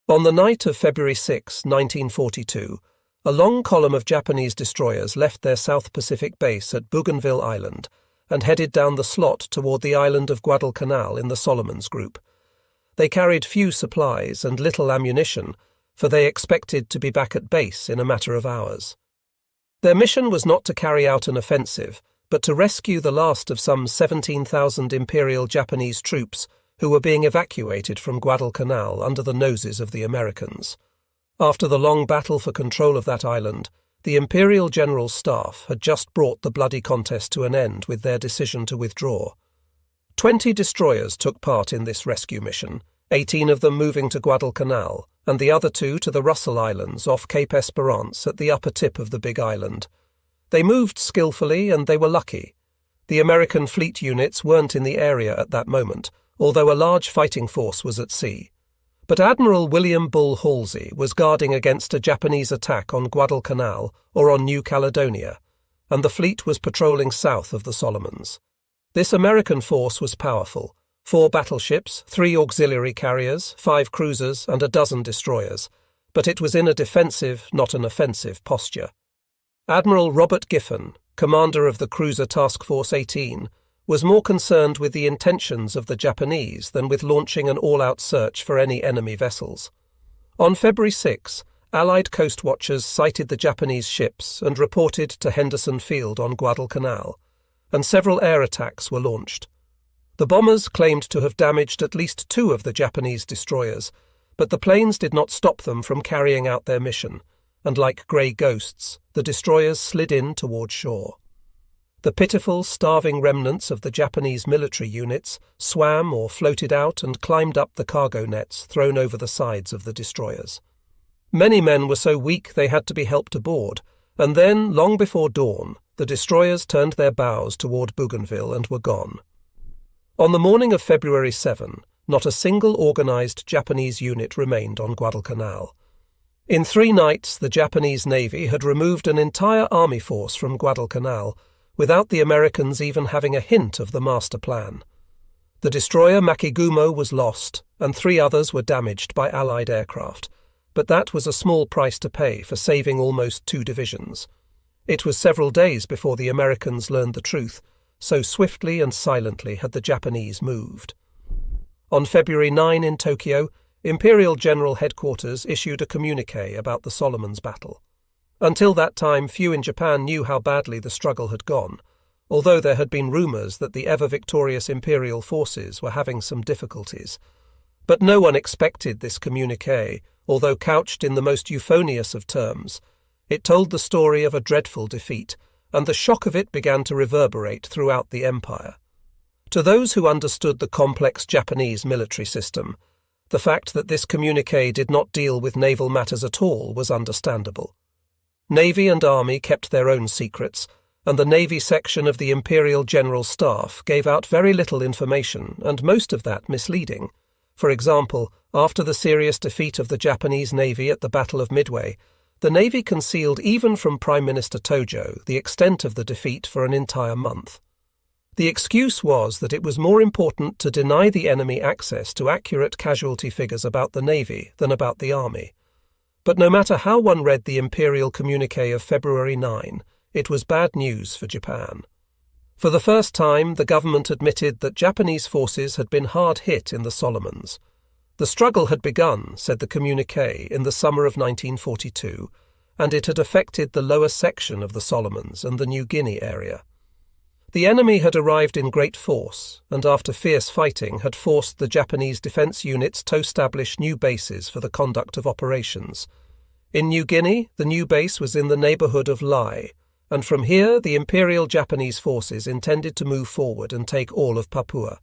On the night of February 6, 1942, a long column of Japanese destroyers left their South Pacific base at Bougainville Island and headed down the slot toward the island of Guadalcanal in the Solomons Group. They carried few supplies and little ammunition, for they expected to be back at base in a matter of hours. Their mission was not to carry out an offensive, but to rescue the last of some 17,000 Imperial Japanese troops who were being evacuated from Guadalcanal under the noses of the Americans. After the long battle for control of that island, the Imperial General Staff had just brought the bloody contest to an end with their decision to withdraw. 20 destroyers took part in this rescue mission, 18 of them moving to Guadalcanal, and the other 2 to the Russell Islands off Cape Esperance at the upper tip of the Big Island. They moved skillfully and they were lucky. The American fleet units weren't in the area at that moment, although a large fighting force was at sea. But Admiral William Bull Halsey was guarding against a Japanese attack on Guadalcanal or on New Caledonia, and the fleet was patrolling south of the Solomons. This American force was powerful: 4 battleships, 3 auxiliary carriers, 5 cruisers, and a dozen destroyers, but it was in a defensive, not an offensive posture. Admiral Robert Giffen, commander of the cruiser Task Force 18, was more concerned with the intentions of the Japanese than with launching an all-out search for any enemy vessels. On February 6, Allied coast watchers sighted the Japanese ships and reported to Henderson Field on Guadalcanal, and several air attacks were launched. The bombers claimed to have damaged at least 2 of the Japanese destroyers, but the planes did not stop them from carrying out their mission, and like grey ghosts, the destroyers slid in toward shore. The pitiful, starving remnants of the Japanese military units swam or floated out and climbed up the cargo nets thrown over the sides of the destroyers. Many men were so weak they had to be helped aboard, and then, long before dawn, the destroyers turned their bows toward Bougainville and were gone. On the morning of February 7, not a single organized Japanese unit remained on Guadalcanal. In 3 nights, the Japanese Navy had removed an entire army force from Guadalcanal, without the Americans even having a hint of the master plan. The destroyer Makigumo was lost, and 3 others were damaged by Allied aircraft, but that was a small price to pay for saving almost 2 divisions. It was several days before the Americans learned the truth, so swiftly and silently had the Japanese moved. On February 9 in Tokyo, Imperial General Headquarters issued a communiqué about the Solomons battle. Until that time, few in Japan knew how badly the struggle had gone, although there had been rumours that the ever-victorious Imperial forces were having some difficulties. But no one expected this communiqué, although couched in the most euphonious of terms. It told the story of a dreadful defeat, and the shock of it began to reverberate throughout the empire. To those who understood the complex Japanese military system, the fact that this communiqué did not deal with naval matters at all was understandable. Navy and Army kept their own secrets, and the Navy section of the Imperial General Staff gave out very little information, and most of that misleading. For example, after the serious defeat of the Japanese Navy at the Battle of Midway, the Navy concealed even from Prime Minister Tojo the extent of the defeat for an entire month. The excuse was that it was more important to deny the enemy access to accurate casualty figures about the Navy than about the Army. But no matter how one read the Imperial communiqué of February 9, it was bad news for Japan. For the first time, the government admitted that Japanese forces had been hard hit in the Solomons. The struggle had begun, said the communiqué, in the summer of 1942, and it had affected the lower section of the Solomons and the New Guinea area. The enemy had arrived in great force, and after fierce fighting had forced the Japanese defence units to establish new bases for the conduct of operations. In New Guinea, the new base was in the neighbourhood of Lae, and from here the Imperial Japanese forces intended to move forward and take all of Papua.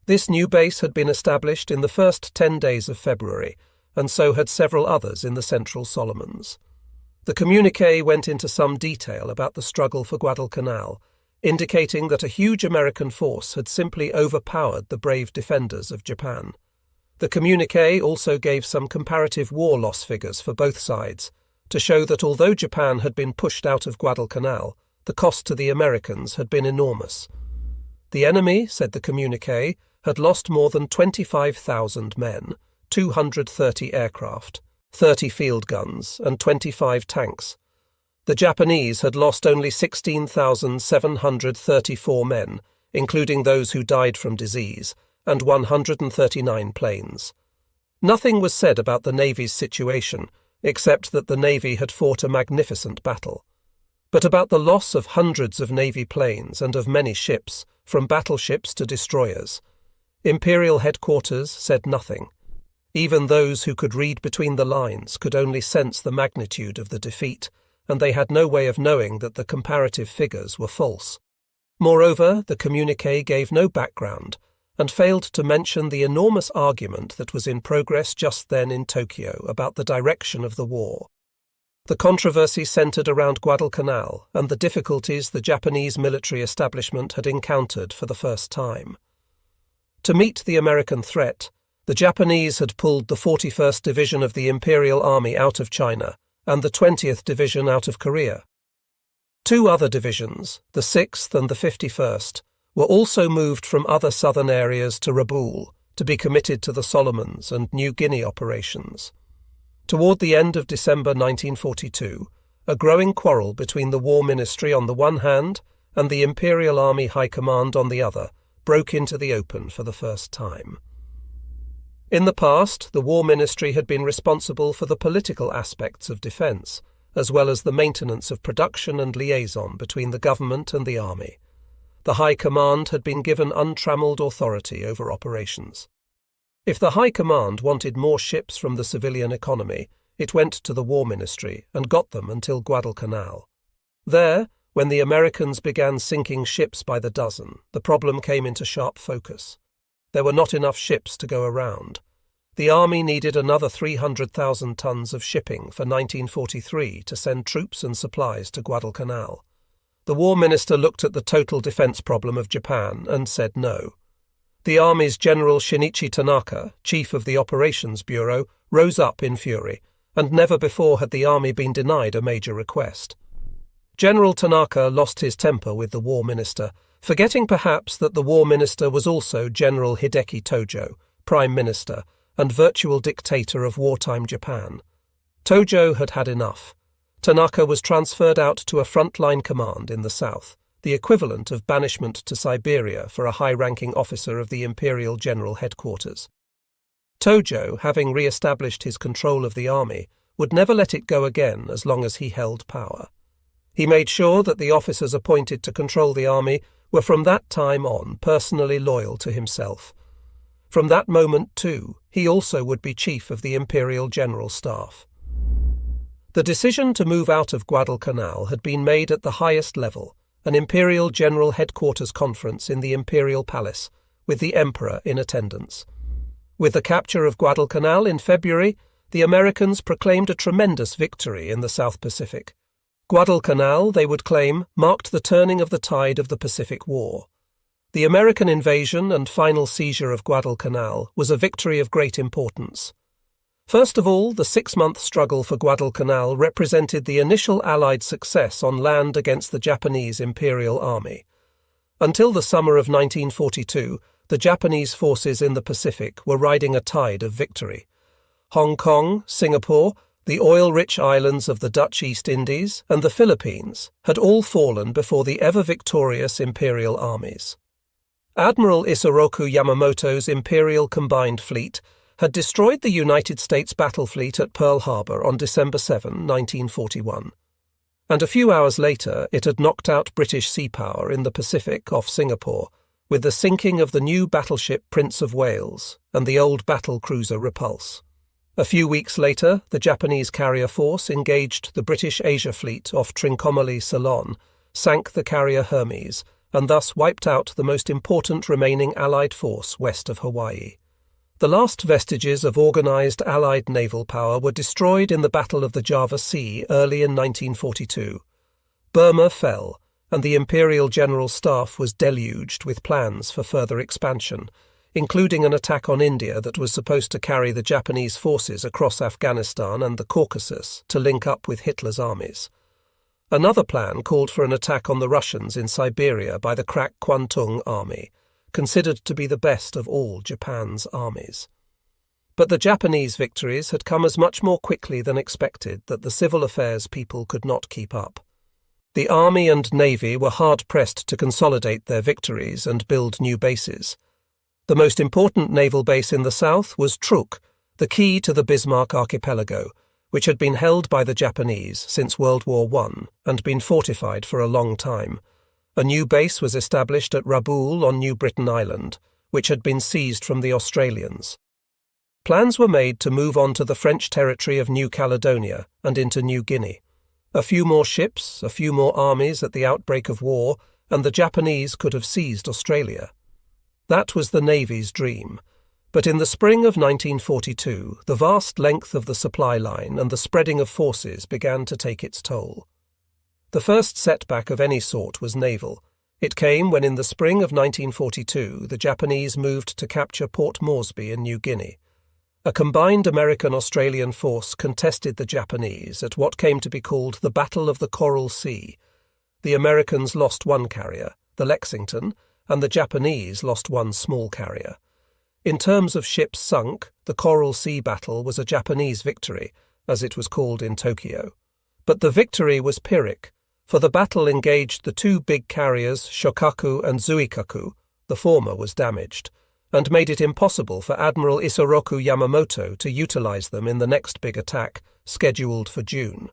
This new base had been established in the first 10 days of February, and so had several others in the Central Solomons. The communiqué went into some detail about the struggle for Guadalcanal, indicating that a huge American force had simply overpowered the brave defenders of Japan. The communiqué also gave some comparative war loss figures for both sides, to show that although Japan had been pushed out of Guadalcanal, the cost to the Americans had been enormous. The enemy, said the communiqué, had lost more than 25,000 men, 230 aircraft, 30 field guns, and 25 tanks. The Japanese had lost only 16,734 men, including those who died from disease, and 139 planes. Nothing was said about the Navy's situation, except that the Navy had fought a magnificent battle. But about the loss of hundreds of Navy planes and of many ships, from battleships to destroyers, Imperial headquarters said nothing. Even those who could read between the lines could only sense the magnitude of the defeat, and they had no way of knowing that the comparative figures were false. Moreover, the communiqué gave no background, and failed to mention the enormous argument that was in progress just then in Tokyo about the direction of the war. The controversy centered around Guadalcanal and the difficulties the Japanese military establishment had encountered for the first time. To meet the American threat, the Japanese had pulled the 41st Division of the Imperial Army out of China and the 20th Division out of Korea. Two other divisions, the 6th and the 51st, were also moved from other southern areas to Rabaul to be committed to the Solomons and New Guinea operations. Toward the end of December 1942, a growing quarrel between the War Ministry on the one hand and the Imperial Army High Command on the other broke into the open for the first time. In the past, the War Ministry had been responsible for the political aspects of defence, as well as the maintenance of production and liaison between the government and the army. The High Command had been given untrammelled authority over operations. If the High Command wanted more ships from the civilian economy, it went to the War Ministry and got them until Guadalcanal. There, when the Americans began sinking ships by the dozen, the problem came into sharp focus. There were not enough ships to go around. The army needed another 300,000 tons of shipping for 1943 to send troops and supplies to Guadalcanal. The War Minister looked at the total defence problem of Japan and said no. The Army's General Shinichi Tanaka, chief of the Operations Bureau, rose up in fury, and never before had the Army been denied a major request. General Tanaka lost his temper with the War Minister, forgetting perhaps that the War Minister was also General Hideki Tojo, Prime Minister, and virtual dictator of wartime Japan. Tojo had had enough. Tanaka was transferred out to a frontline command in the south, the equivalent of banishment to Siberia for a high-ranking officer of the Imperial General Headquarters. Tojo, having re-established his control of the army, would never let it go again as long as he held power. He made sure that the officers appointed to control the army were from that time on personally loyal to himself. From that moment, too, he also would be chief of the Imperial General Staff. The decision to move out of Guadalcanal had been made at the highest level, an Imperial General Headquarters conference in the Imperial Palace, with the Emperor in attendance. With the capture of Guadalcanal in February, the Americans proclaimed a tremendous victory in the South Pacific. Guadalcanal, they would claim, marked the turning of the tide of the Pacific War. The American invasion and final seizure of Guadalcanal was a victory of great importance. First of all, the 6-month struggle for Guadalcanal represented the initial Allied success on land against the Japanese Imperial Army. Until the summer of 1942, the Japanese forces in the Pacific were riding a tide of victory. Hong Kong, Singapore, the oil-rich islands of the Dutch East Indies, and the Philippines had all fallen before the ever-victorious Imperial armies. Admiral Isoroku Yamamoto's Imperial Combined Fleet had destroyed the United States battle fleet at Pearl Harbor on December 7, 1941. And a few hours later it had knocked out British sea power in the Pacific off Singapore, with the sinking of the new battleship Prince of Wales and the old battle cruiser Repulse. A few weeks later, the Japanese carrier force engaged the British Asia Fleet off Trincomalee, Ceylon, sank the carrier Hermes, and thus wiped out the most important remaining Allied force west of Hawaii. The last vestiges of organised Allied naval power were destroyed in the Battle of the Java Sea early in 1942. Burma fell, and the Imperial General Staff was deluged with plans for further expansion, including an attack on India that was supposed to carry the Japanese forces across Afghanistan and the Caucasus to link up with Hitler's armies. Another plan called for an attack on the Russians in Siberia by the crack Kwantung Army, considered to be the best of all Japan's armies. But the Japanese victories had come as much more quickly than expected that the civil affairs people could not keep up. The Army and Navy were hard-pressed to consolidate their victories and build new bases. The most important naval base in the south was Truk, the key to the Bismarck archipelago, which had been held by the Japanese since World War I and been fortified for a long time. A new base was established at Rabaul on New Britain Island, which had been seized from the Australians. Plans were made to move on to the French territory of New Caledonia and into New Guinea. A few more ships, a few more armies at the outbreak of war, and the Japanese could have seized Australia. That was the Navy's dream. But in the spring of 1942, the vast length of the supply line and the spreading of forces began to take its toll. The first setback of any sort was naval. It came when in the spring of 1942 the Japanese moved to capture Port Moresby in New Guinea. A combined American-Australian force contested the Japanese at what came to be called the Battle of the Coral Sea. The Americans lost one carrier, the Lexington, and the Japanese lost one small carrier. In terms of ships sunk, the Coral Sea battle was a Japanese victory, as it was called in Tokyo. But the victory was Pyrrhic, for the battle engaged the two big carriers Shokaku and Zuikaku, the former was damaged, and made it impossible for Admiral Isoroku Yamamoto to utilize them in the next big attack, scheduled for June.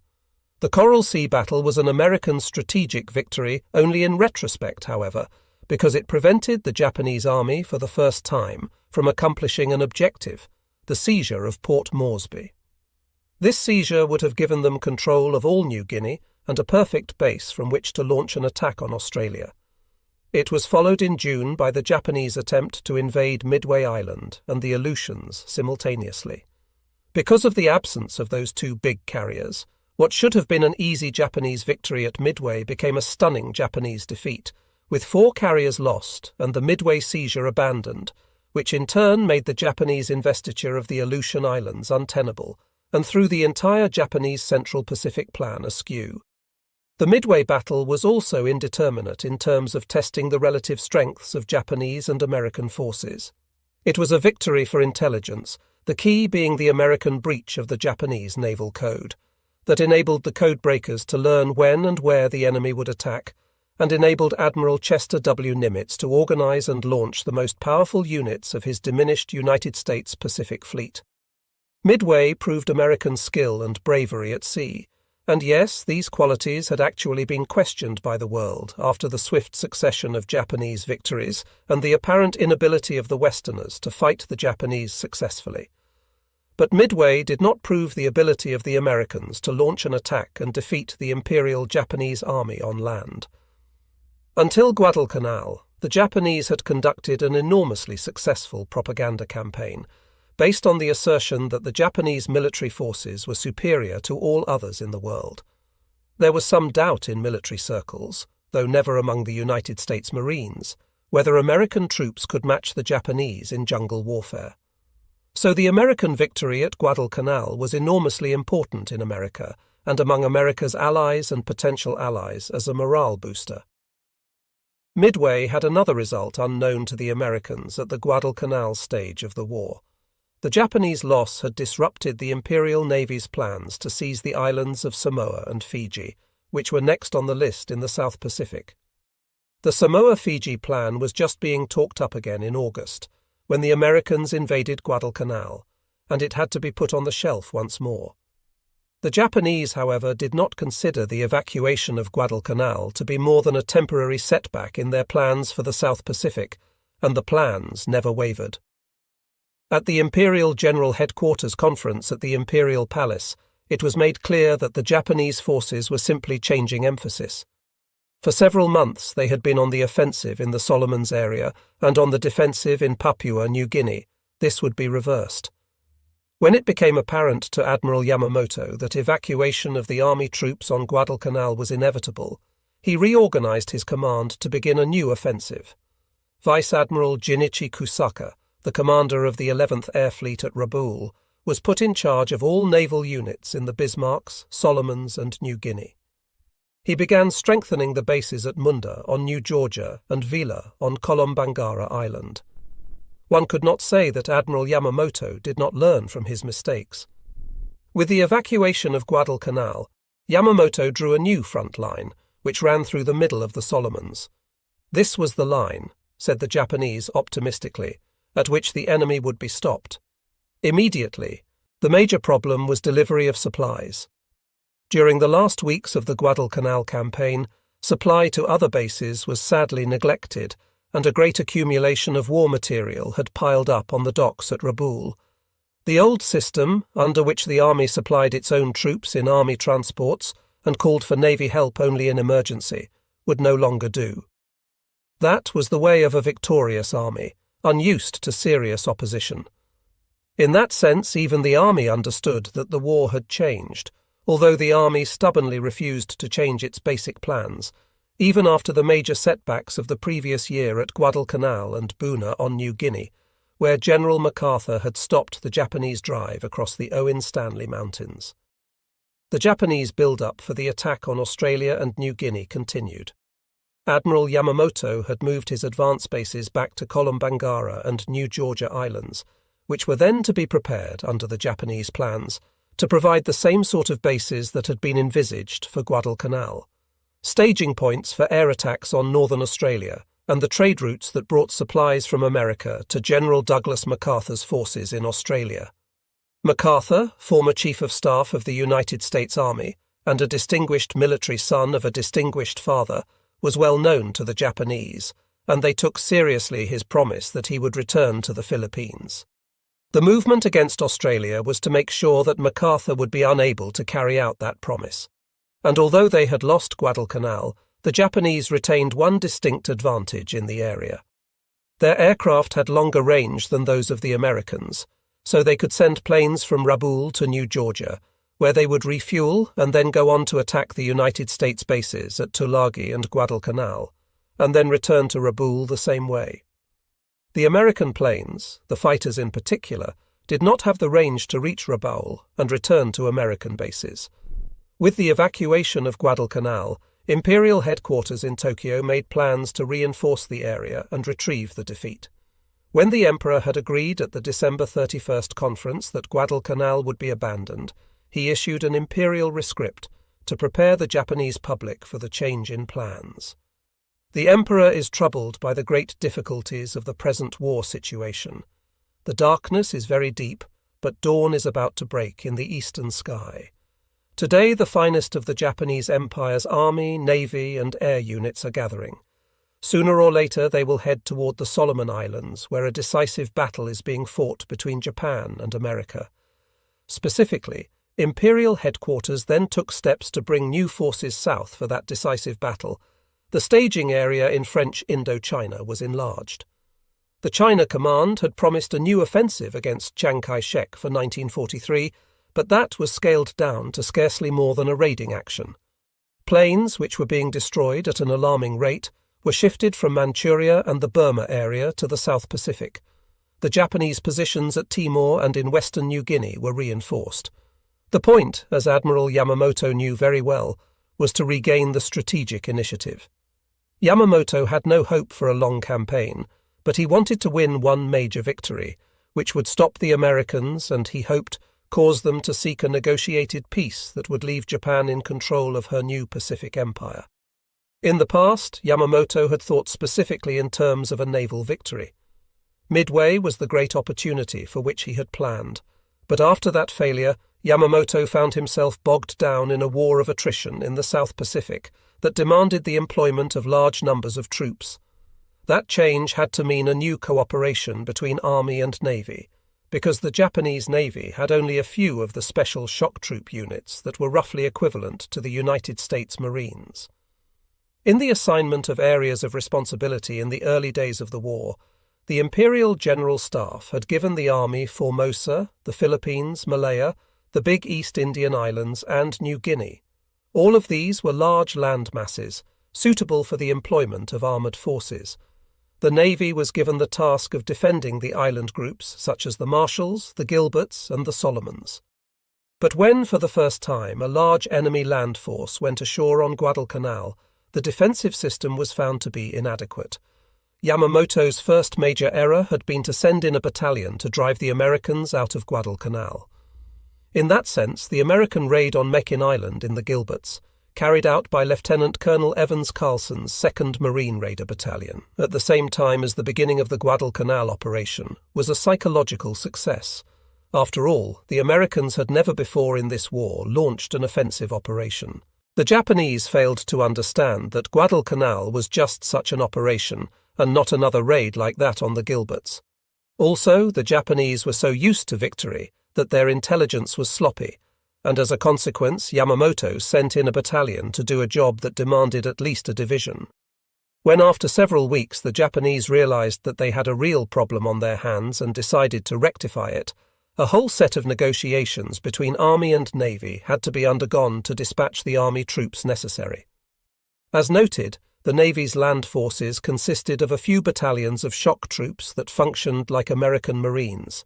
The Coral Sea battle was an American strategic victory only in retrospect, however, because it prevented the Japanese army for the first time from accomplishing an objective, the seizure of Port Moresby. This seizure would have given them control of all New Guinea and a perfect base from which to launch an attack on Australia. It was followed in June by the Japanese attempt to invade Midway Island and the Aleutians simultaneously. Because of the absence of those two big carriers, what should have been an easy Japanese victory at Midway became a stunning Japanese defeat, with 4 carriers lost and the Midway seizure abandoned, which in turn made the Japanese investiture of the Aleutian Islands untenable and threw the entire Japanese Central Pacific plan askew. The Midway battle was also indeterminate in terms of testing the relative strengths of Japanese and American forces. It was a victory for intelligence, the key being the American breach of the Japanese naval code, that enabled the codebreakers to learn when and where the enemy would attack, and enabled Admiral Chester W. Nimitz to organize and launch the most powerful units of his diminished United States Pacific Fleet. Midway proved American skill and bravery at sea, and yes, these qualities had actually been questioned by the world after the swift succession of Japanese victories and the apparent inability of the Westerners to fight the Japanese successfully. But Midway did not prove the ability of the Americans to launch an attack and defeat the Imperial Japanese Army on land. Until Guadalcanal, the Japanese had conducted an enormously successful propaganda campaign, based on the assertion that the Japanese military forces were superior to all others in the world. There was some doubt in military circles, though never among the United States Marines, whether American troops could match the Japanese in jungle warfare. So the American victory at Guadalcanal was enormously important in America and among America's allies and potential allies as a morale booster. Midway had another result unknown to the Americans at the Guadalcanal stage of the war. The Japanese loss had disrupted the Imperial Navy's plans to seize the islands of Samoa and Fiji, which were next on the list in the South Pacific. The Samoa-Fiji plan was just being talked up again in August, when the Americans invaded Guadalcanal, and it had to be put on the shelf once more. The Japanese, however, did not consider the evacuation of Guadalcanal to be more than a temporary setback in their plans for the South Pacific, and the plans never wavered. At the Imperial General Headquarters Conference at the Imperial Palace, it was made clear that the Japanese forces were simply changing emphasis. For several months they had been on the offensive in the Solomons area and on the defensive in Papua New Guinea. This would be reversed. When it became apparent to Admiral Yamamoto that evacuation of the army troops on Guadalcanal was inevitable, he reorganized his command to begin a new offensive. Vice Admiral Jinichi Kusaka, the commander of the 11th Air Fleet at Rabaul, was put in charge of all naval units in the Bismarcks, Solomons and New Guinea. He began strengthening the bases at Munda on New Georgia and Vila on Kolombangara Island. One could not say that Admiral Yamamoto did not learn from his mistakes. With the evacuation of Guadalcanal, Yamamoto drew a new front line, which ran through the middle of the Solomons. This was the line, said the Japanese optimistically, at which the enemy would be stopped. Immediately, the major problem was delivery of supplies. During the last weeks of the Guadalcanal campaign, supply to other bases was sadly neglected, and a great accumulation of war material had piled up on the docks at Rabaul. The old system, under which the army supplied its own troops in army transports and called for navy help only in emergency, would no longer do. That was the way of a victorious army, unused to serious opposition. In that sense, even the army understood that the war had changed, although the army stubbornly refused to change its basic plans, even after the major setbacks of the previous year at Guadalcanal and Buna on New Guinea, where General MacArthur had stopped the Japanese drive across the Owen Stanley Mountains. The Japanese build-up for the attack on Australia and New Guinea continued. Admiral Yamamoto had moved his advance bases back to Kolombangara and New Georgia Islands, which were then to be prepared, under the Japanese plans, to provide the same sort of bases that had been envisaged for Guadalcanal, staging points for air attacks on northern Australia and the trade routes that brought supplies from America to General Douglas MacArthur's forces in Australia. MacArthur, former Chief of Staff of the United States Army and a distinguished military son of a distinguished father, was well known to the Japanese, and they took seriously his promise that he would return to the Philippines. The movement against Australia was to make sure that MacArthur would be unable to carry out that promise, and although they had lost Guadalcanal, the Japanese retained one distinct advantage in the area. Their aircraft had longer range than those of the Americans, so they could send planes from Rabaul to New Georgia, where they would refuel and then go on to attack the United States bases at Tulagi and Guadalcanal, and then return to Rabaul the same way. The American planes, the fighters in particular, did not have the range to reach Rabaul and return to American bases. With the evacuation of Guadalcanal, Imperial headquarters in Tokyo made plans to reinforce the area and retrieve the defeat. When the Emperor had agreed at the December 31st conference that Guadalcanal would be abandoned, he issued an imperial rescript to prepare the Japanese public for the change in plans. The Emperor is troubled by the great difficulties of the present war situation. The darkness is very deep, but dawn is about to break in the eastern sky. Today the finest of the Japanese Empire's army, navy, and air units are gathering. Sooner or later they will head toward the Solomon Islands, where a decisive battle is being fought between Japan and America. Specifically, Imperial headquarters then took steps to bring new forces south for that decisive battle. The staging area in French Indochina was enlarged. The China Command had promised a new offensive against Chiang Kai-shek for 1943, but that was scaled down to scarcely more than a raiding action. Planes, which were being destroyed at an alarming rate, were shifted from Manchuria and the Burma area to the South Pacific. The Japanese positions at Timor and in western New Guinea were reinforced. The point, as Admiral Yamamoto knew very well, was to regain the strategic initiative. Yamamoto had no hope for a long campaign, but he wanted to win one major victory, which would stop the Americans and, he hoped, cause them to seek a negotiated peace that would leave Japan in control of her new Pacific Empire. In the past, Yamamoto had thought specifically in terms of a naval victory. Midway was the great opportunity for which he had planned, but after that failure, Yamamoto found himself bogged down in a war of attrition in the South Pacific that demanded the employment of large numbers of troops. That change had to mean a new cooperation between Army and Navy, because the Japanese Navy had only a few of the special shock troop units that were roughly equivalent to the United States Marines. In the assignment of areas of responsibility in the early days of the war, the Imperial General Staff had given the Army Formosa, the Philippines, Malaya, the Big East Indian Islands, and New Guinea. All of these were large land masses, suitable for the employment of armoured forces. The Navy was given the task of defending the island groups such as the Marshalls, the Gilberts, and the Solomons. But when, for the first time, a large enemy land force went ashore on Guadalcanal, the defensive system was found to be inadequate. Yamamoto's first major error had been to send in a battalion to drive the Americans out of Guadalcanal. In that sense, the American raid on Mekin Island in the Gilberts, carried out by Lieutenant Colonel Evans Carlson's 2nd Marine Raider Battalion, at the same time as the beginning of the Guadalcanal operation, was a psychological success. After all, the Americans had never before in this war launched an offensive operation. The Japanese failed to understand that Guadalcanal was just such an operation, and not another raid like that on the Gilberts. Also, the Japanese were so used to victory that their intelligence was sloppy, and as a consequence Yamamoto sent in a battalion to do a job that demanded at least a division. When after several weeks the Japanese realized that they had a real problem on their hands and decided to rectify it, a whole set of negotiations between Army and Navy had to be undergone to dispatch the Army troops necessary. As noted, the Navy's land forces consisted of a few battalions of shock troops that functioned like American Marines.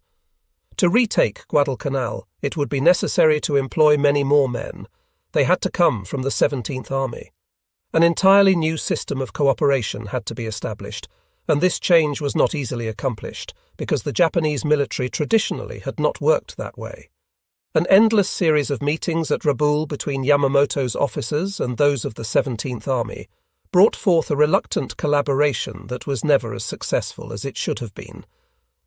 To retake Guadalcanal, it would be necessary to employ many more men. They had to come from the 17th Army. An entirely new system of cooperation had to be established, and this change was not easily accomplished, because the Japanese military traditionally had not worked that way. An endless series of meetings at Rabaul between Yamamoto's officers and those of the 17th Army brought forth a reluctant collaboration that was never as successful as it should have been.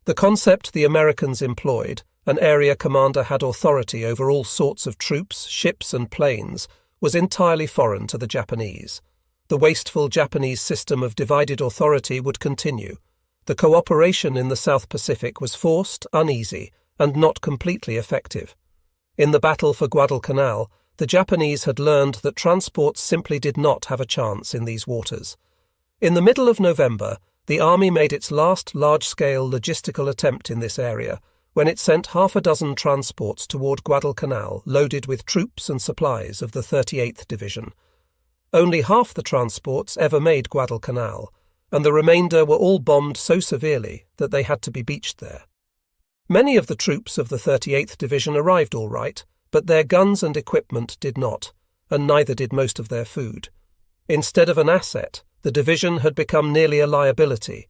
The concept the Americans employed, an area commander had authority over all sorts of troops, ships and planes, was entirely foreign to the Japanese. The wasteful Japanese system of divided authority would continue. The cooperation in the South Pacific was forced, uneasy, and not completely effective. In the battle for Guadalcanal, the Japanese had learned that transports simply did not have a chance in these waters. In the middle of November, the Army made its last large-scale logistical attempt in this area, when it sent 6 transports toward Guadalcanal loaded with troops and supplies of the 38th Division. Only half the transports ever made Guadalcanal, and the remainder were all bombed so severely that they had to be beached there. Many of the troops of the 38th Division arrived all right, but their guns and equipment did not, and neither did most of their food. Instead of an asset, the division had become nearly a liability.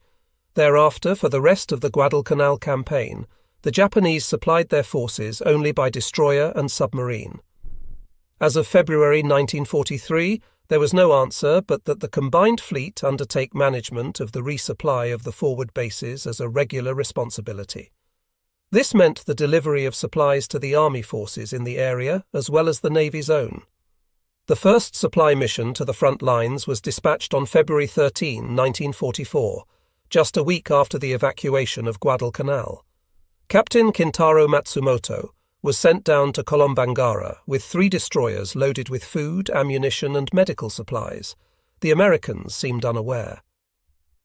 Thereafter, for the rest of the Guadalcanal campaign, the Japanese supplied their forces only by destroyer and submarine. As of February 1943, there was no answer but that the combined fleet undertake management of the resupply of the forward bases as a regular responsibility. This meant the delivery of supplies to the Army forces in the area as well as the Navy's own. The first supply mission to the front lines was dispatched on February 13, 1944, just a week after the evacuation of Guadalcanal. Captain Kintaro Matsumoto was sent down to Kolombangara with 3 destroyers loaded with food, ammunition and medical supplies. The Americans seemed unaware.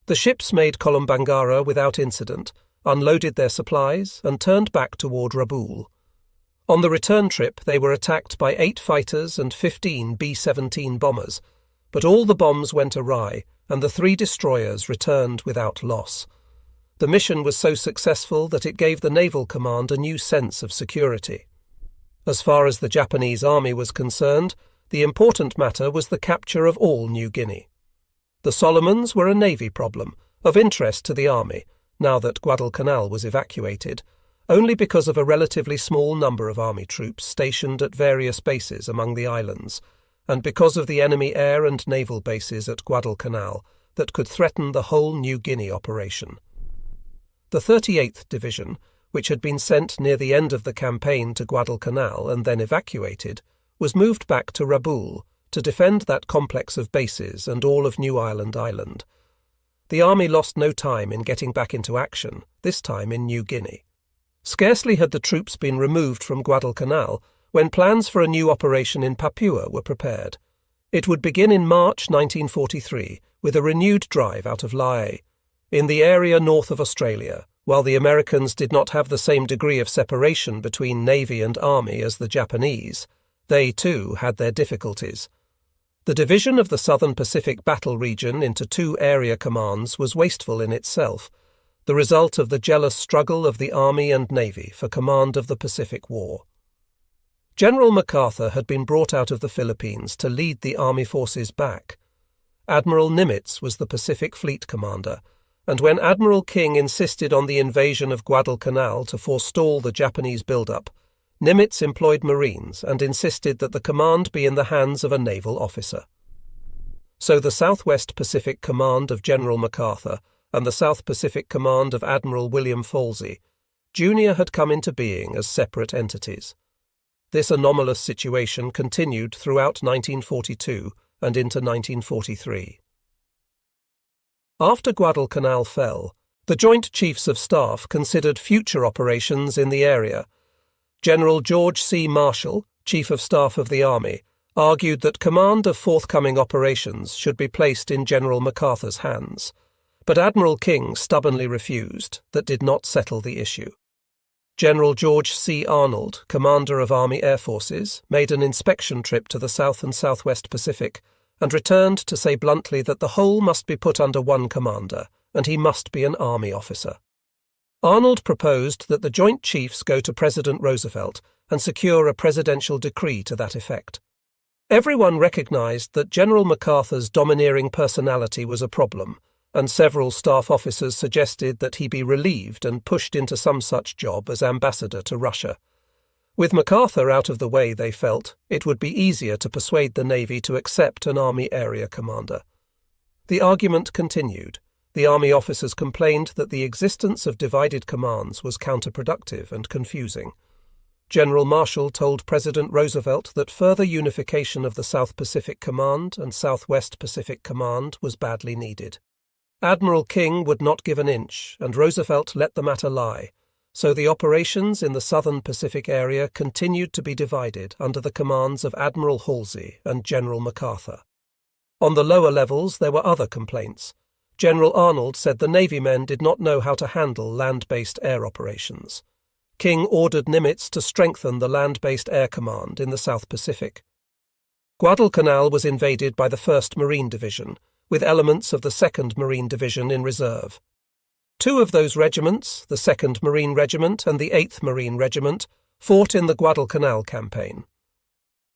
The ships made Kolombangara without incident, unloaded their supplies and turned back toward Rabaul. On the return trip they were attacked by 8 fighters and 15 B-17 bombers, but all the bombs went awry and the 3 destroyers returned without loss. The mission was so successful that it gave the Naval Command a new sense of security. As far as the Japanese Army was concerned, the important matter was the capture of all New Guinea. The Solomons were a Navy problem, of interest to the Army, now that Guadalcanal was evacuated, only because of a relatively small number of Army troops stationed at various bases among the islands, and because of the enemy air and naval bases at Guadalcanal that could threaten the whole New Guinea operation. The 38th Division, which had been sent near the end of the campaign to Guadalcanal and then evacuated, was moved back to Rabaul to defend that complex of bases and all of New Ireland Island. The Army lost no time in getting back into action, this time in New Guinea. Scarcely had the troops been removed from Guadalcanal when plans for a new operation in Papua were prepared. It would begin in March 1943 with a renewed drive out of Lae, in the area north of Australia. While the Americans did not have the same degree of separation between Navy and Army as the Japanese, they too had their difficulties. The division of the Southern Pacific battle region into 2 area commands was wasteful in itself, the result of the jealous struggle of the Army and Navy for command of the Pacific War. General MacArthur had been brought out of the Philippines to lead the Army forces back. Admiral Nimitz was the Pacific Fleet commander, and when Admiral King insisted on the invasion of Guadalcanal to forestall the Japanese build-up, Nimitz employed Marines and insisted that the command be in the hands of a naval officer. So the Southwest Pacific Command of General MacArthur and the South Pacific Command of Admiral William Falsey, Jr. had come into being as separate entities. This anomalous situation continued throughout 1942 and into 1943. After Guadalcanal fell, the Joint Chiefs of Staff considered future operations in the area. General George C. Marshall, Chief of Staff of the Army, argued that command of forthcoming operations should be placed in General MacArthur's hands, but Admiral King stubbornly refused. That did not settle the issue. General George C. Arnold, Commander of Army Air Forces, made an inspection trip to the South and Southwest Pacific and returned to say bluntly that the whole must be put under one commander, and he must be an Army officer. Arnold proposed that the Joint Chiefs go to President Roosevelt and secure a presidential decree to that effect. Everyone recognized that General MacArthur's domineering personality was a problem, and several staff officers suggested that he be relieved and pushed into some such job as ambassador to Russia. With MacArthur out of the way, they felt, it would be easier to persuade the Navy to accept an Army area commander. The argument continued. The Army officers complained that the existence of divided commands was counterproductive and confusing. General Marshall told President Roosevelt that further unification of the South Pacific Command and Southwest Pacific Command was badly needed. Admiral King would not give an inch, and Roosevelt let the matter lie, so the operations in the Southern Pacific area continued to be divided under the commands of Admiral Halsey and General MacArthur. On the lower levels there were other complaints. General Arnold said the Navy men did not know how to handle land-based air operations. King ordered Nimitz to strengthen the land-based air command in the South Pacific. Guadalcanal was invaded by the 1st Marine Division, with elements of the 2nd Marine Division in reserve. Two of those regiments, the 2nd Marine Regiment and the 8th Marine Regiment, fought in the Guadalcanal campaign.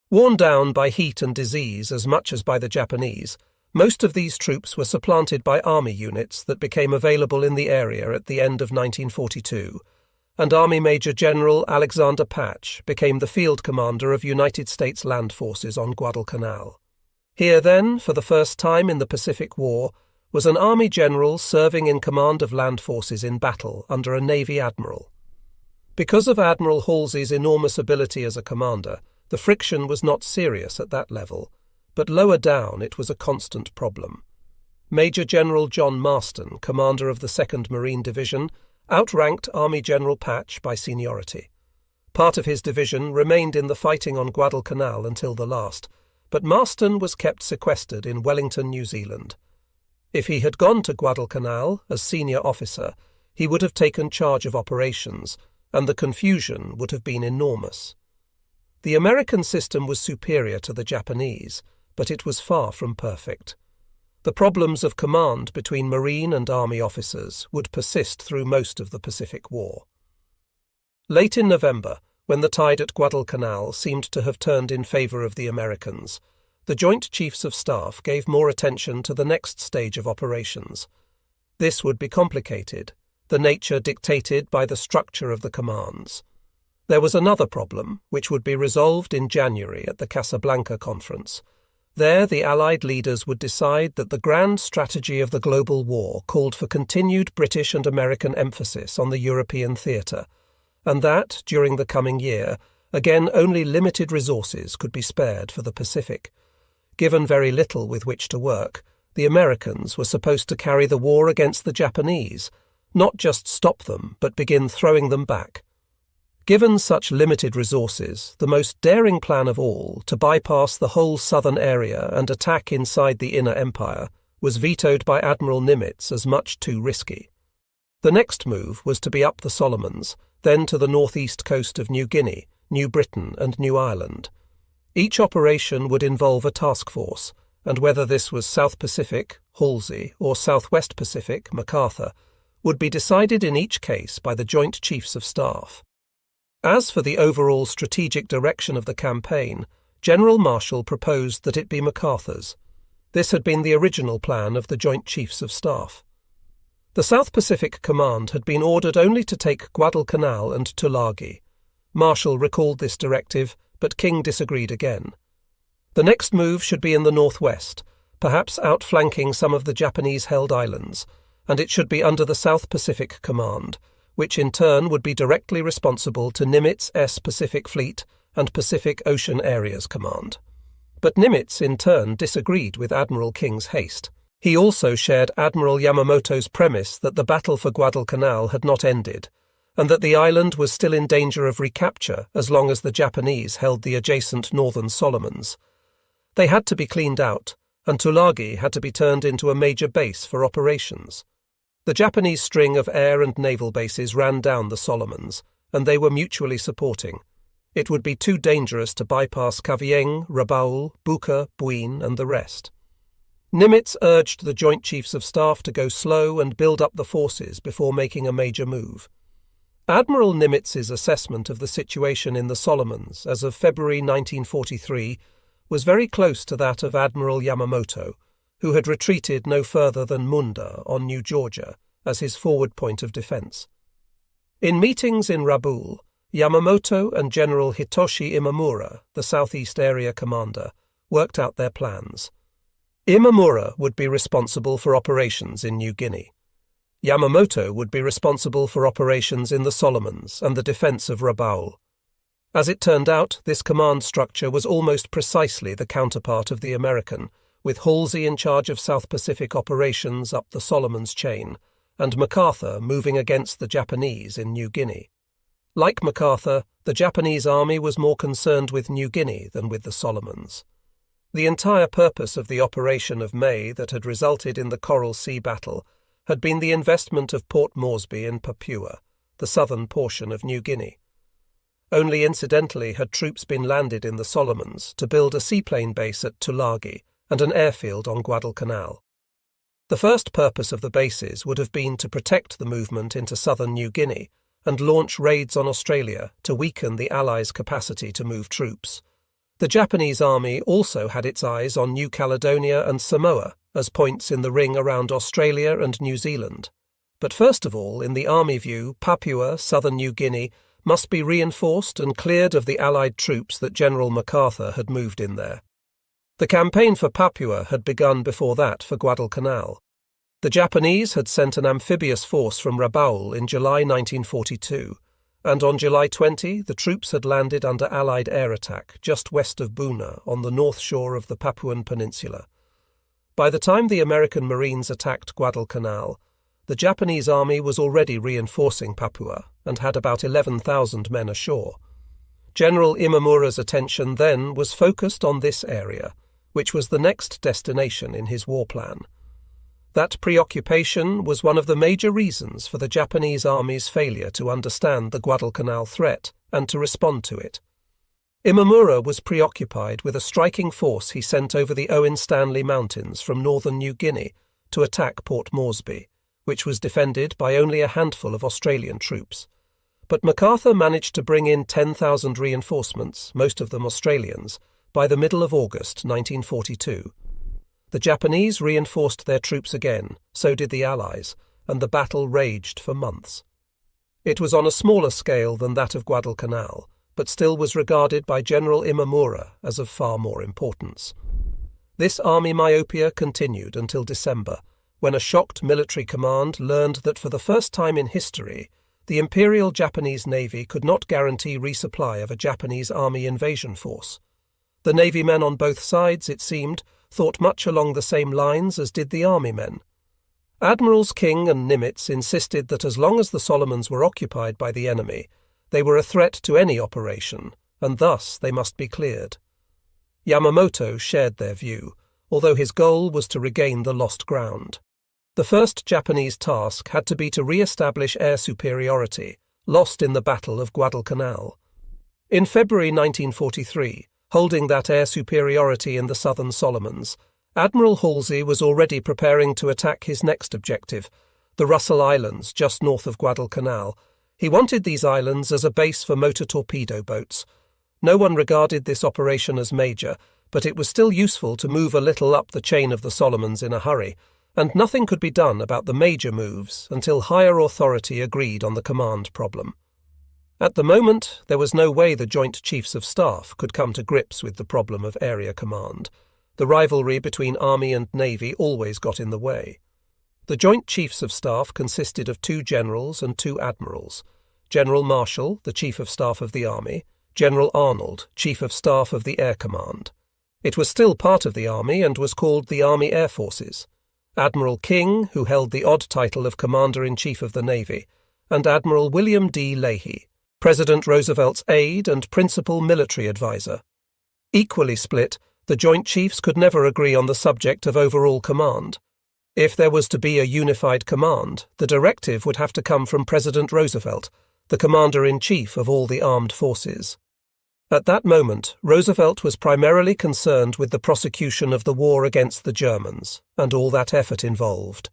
Worn down by heat and disease as much as by the Japanese, most of these troops were supplanted by Army units that became available in the area at the end of 1942, and Army Major General Alexander Patch became the field commander of United States land forces on Guadalcanal. Here then, for the first time in the Pacific War, was an Army general serving in command of land forces in battle under a Navy admiral. Because of Admiral Halsey's enormous ability as a commander, the friction was not serious at that level, but lower down it was a constant problem. Major General John Marston, commander of the 2nd Marine Division, outranked Army General Patch by seniority. Part of his division remained in the fighting on Guadalcanal until the last, but Marston was kept sequestered in Wellington, New Zealand. If he had gone to Guadalcanal as senior officer, he would have taken charge of operations, and the confusion would have been enormous. The American system was superior to the Japanese, but it was far from perfect. The problems of command between Marine and Army officers would persist through most of the Pacific War. Late in November, when the tide at Guadalcanal seemed to have turned in favor of the Americans, the Joint Chiefs of Staff gave more attention to the next stage of operations. This would be complicated, the nature dictated by the structure of the commands. There was another problem, which would be resolved in January at the Casablanca Conference. There, the Allied leaders would decide that the grand strategy of the global war called for continued British and American emphasis on the European theatre, and that, during the coming year, again only limited resources could be spared for the Pacific. Given very little with which to work, the Americans were supposed to carry the war against the Japanese, not just stop them, but begin throwing them back. Given such limited resources, the most daring plan of all, to bypass the whole southern area and attack inside the Inner Empire, was vetoed by Admiral Nimitz as much too risky. The next move was to be up the Solomons, then to the northeast coast of New Guinea, New Britain and New Ireland. Each operation would involve a task force, and whether this was South Pacific, Halsey, or Southwest Pacific, MacArthur, would be decided in each case by the Joint Chiefs of Staff. As for the overall strategic direction of the campaign, General Marshall proposed that it be MacArthur's. This had been the original plan of the Joint Chiefs of Staff. The South Pacific Command had been ordered only to take Guadalcanal and Tulagi. Marshall recalled this directive, but King disagreed again. The next move should be in the northwest, perhaps outflanking some of the Japanese-held islands, and it should be under the South Pacific Command, which in turn would be directly responsible to Nimitz-S Pacific Fleet and Pacific Ocean Areas Command. But Nimitz in turn disagreed with Admiral King's haste. He also shared Admiral Yamamoto's premise that the battle for Guadalcanal had not ended, and that the island was still in danger of recapture as long as the Japanese held the adjacent northern Solomons. They had to be cleaned out, and Tulagi had to be turned into a major base for operations. The Japanese string of air and naval bases ran down the Solomons, and they were mutually supporting. It would be too dangerous to bypass Cavien, Rabaul, Buka, Buin, and the rest. Nimitz urged the Joint Chiefs of Staff to go slow and build up the forces before making a major move. Admiral Nimitz's assessment of the situation in the Solomons as of February 1943 was very close to that of Admiral Yamamoto, who had retreated no further than Munda on New Georgia as his forward point of defense. In meetings in Rabaul, Yamamoto and General Hitoshi Imamura, the Southeast Area Commander, worked out their plans. Imamura would be responsible for operations in New Guinea. Yamamoto would be responsible for operations in the Solomons and the defense of Rabaul. As it turned out, this command structure was almost precisely the counterpart of the American, with Halsey in charge of South Pacific operations up the Solomons chain, and MacArthur moving against the Japanese in New Guinea. Like MacArthur, the Japanese army was more concerned with New Guinea than with the Solomons. The entire purpose of the operation of May that had resulted in the Coral Sea battle had been the investment of Port Moresby in Papua, the southern portion of New Guinea. Only incidentally had troops been landed in the Solomons to build a seaplane base at Tulagi and an airfield on Guadalcanal. The first purpose of the bases would have been to protect the movement into southern New Guinea and launch raids on Australia to weaken the Allies' capacity to move troops. The Japanese army also had its eyes on New Caledonia and Samoa as points in the ring around Australia and New Zealand. But first of all, in the army view, Papua, southern New Guinea, must be reinforced and cleared of the Allied troops that General MacArthur had moved in there. The campaign for Papua had begun before that for Guadalcanal. The Japanese had sent an amphibious force from Rabaul in July 1942, and on July 20 the troops had landed under Allied air attack just west of Buna on the north shore of the Papuan Peninsula. By the time the American Marines attacked Guadalcanal, the Japanese army was already reinforcing Papua and had about 11,000 men ashore. General Imamura's attention then was focused on this area, which was the next destination in his war plan. That preoccupation was one of the major reasons for the Japanese army's failure to understand the Guadalcanal threat and to respond to it. Imamura was preoccupied with a striking force he sent over the Owen Stanley Mountains from northern New Guinea to attack Port Moresby, which was defended by only a handful of Australian troops. But MacArthur managed to bring in 10,000 reinforcements, most of them Australians, by the middle of August 1942. The Japanese reinforced their troops again, so did the Allies, and the battle raged for months. It was on a smaller scale than that of Guadalcanal, but still was regarded by General Imamura as of far more importance. This army myopia continued until December, when a shocked military command learned that for the first time in history, the Imperial Japanese Navy could not guarantee resupply of a Japanese army invasion force. The Navy men on both sides, it seemed, thought much along the same lines as did the army men. Admirals King and Nimitz insisted that as long as the Solomons were occupied by the enemy, they were a threat to any operation, and thus they must be cleared. Yamamoto shared their view, although his goal was to regain the lost ground. The first Japanese task had to be to re-establish air superiority, lost in the Battle of Guadalcanal. In February 1943, holding that air superiority in the southern Solomons, Admiral Halsey was already preparing to attack his next objective, the Russell Islands just north of Guadalcanal. He wanted these islands as a base for motor torpedo boats. No one regarded this operation as major, but it was still useful to move a little up the chain of the Solomons in a hurry, and nothing could be done about the major moves until higher authority agreed on the command problem. At the moment, there was no way the Joint Chiefs of Staff could come to grips with the problem of area command. The rivalry between Army and Navy always got in the way. The Joint Chiefs of Staff consisted of 2 generals and 2 admirals: General Marshall, the Chief of Staff of the Army; General Arnold, Chief of Staff of the Air Command. It was still part of the Army and was called the Army Air Forces. Admiral King, who held the odd title of Commander-in-Chief of the Navy, and Admiral William D. Leahy, President Roosevelt's aide and principal military advisor. Equally split, the Joint Chiefs could never agree on the subject of overall command. If there was to be a unified command, the directive would have to come from President Roosevelt, the Commander-in-Chief of all the armed forces. At that moment, Roosevelt was primarily concerned with the prosecution of the war against the Germans, and all that effort involved.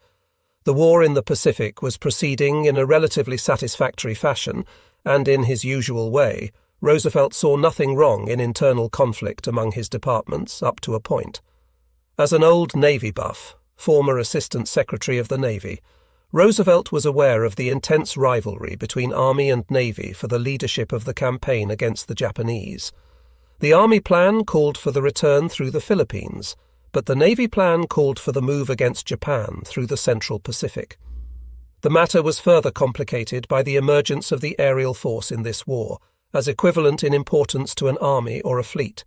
The war in the Pacific was proceeding in a relatively satisfactory fashion, and in his usual way, Roosevelt saw nothing wrong in internal conflict among his departments up to a point. As an old Navy buff, former Assistant Secretary of the Navy, Roosevelt was aware of the intense rivalry between Army and Navy for the leadership of the campaign against the Japanese. The Army plan called for the return through the Philippines, but the Navy plan called for the move against Japan through the Central Pacific. The matter was further complicated by the emergence of the aerial force in this war, as equivalent in importance to an army or a fleet.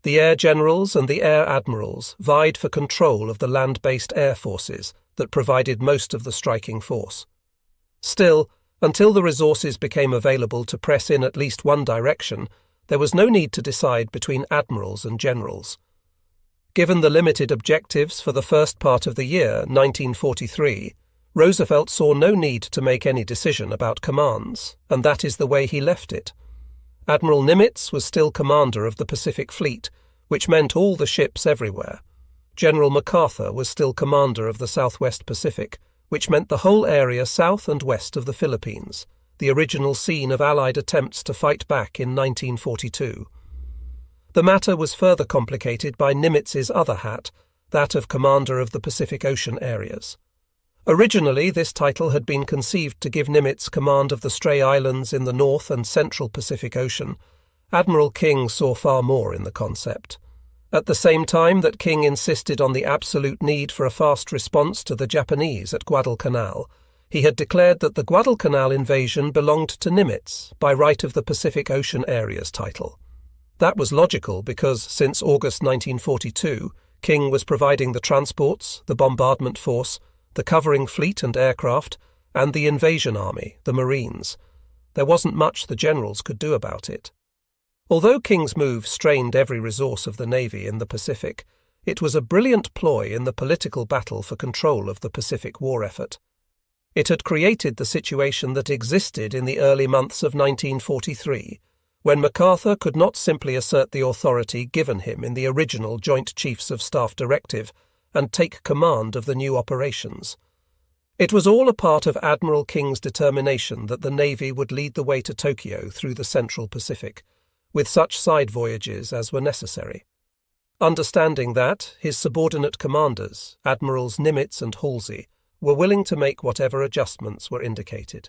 The air generals and the air admirals vied for control of the land-based air forces that provided most of the striking force. Still, until the resources became available to press in at least one direction, there was no need to decide between admirals and generals. Given the limited objectives for the first part of the year, 1943, Roosevelt saw no need to make any decision about commands, and that is the way he left it. Admiral Nimitz was still commander of the Pacific Fleet, which meant all the ships everywhere. General MacArthur was still commander of the Southwest Pacific, which meant the whole area south and west of the Philippines, the original scene of Allied attempts to fight back in 1942. The matter was further complicated by Nimitz's other hat, that of commander of the Pacific Ocean areas. Originally, this title had been conceived to give Nimitz command of the stray islands in the North and Central Pacific Ocean. Admiral King saw far more in the concept. At the same time that King insisted on the absolute need for a fast response to the Japanese at Guadalcanal, he had declared that the Guadalcanal invasion belonged to Nimitz by right of the Pacific Ocean Areas title. That was logical because, since August 1942, King was providing the transports, the bombardment force, the covering fleet and aircraft, and the invasion army, the Marines. There wasn't much the generals could do about it. Although King's move strained every resource of the Navy in the Pacific, it was a brilliant ploy in the political battle for control of the Pacific war effort. It had created the situation that existed in the early months of 1943, when MacArthur could not simply assert the authority given him in the original Joint Chiefs of Staff directive and take command of the new operations. It was all a part of Admiral King's determination that the Navy would lead the way to Tokyo through the Central Pacific, with such side voyages as were necessary. Understanding that, his subordinate commanders, Admirals Nimitz and Halsey, were willing to make whatever adjustments were indicated.